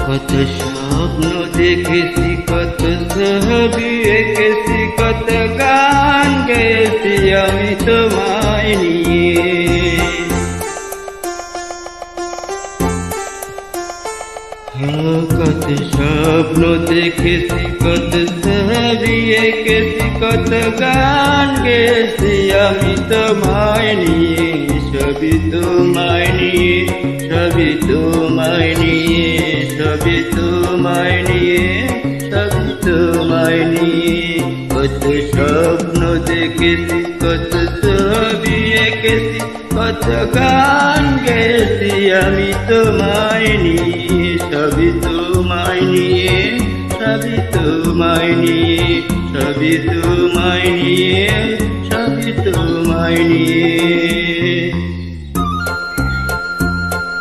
কত স্বপ্ন দেখেছি, কত ছবি এঁকেছি, কত গান গেয়েছি আমি তোমায় নিয়ে। কত স্বপ্ন দেখেছি, কত ছবি এঁকেছি, কত গান গেয়েছি আমি তোমায় নিয়ে। সবই তোমায় নিয়ে, সবই তোমায় নিয়ে, সবই তোমায় নিয়ে, সবই তোমায় নিয়ে। কত স্বপ্ন দেখেছি, কত ছবি এঁকেছি, কত গান গেয়েছি আমি তোমায় নিয়ে। সবই তোমায় নিয়ে, সবই তোমায় নিয়ে, সবই তোমায় নিয়ে, সবই তোমায় নিয়ে।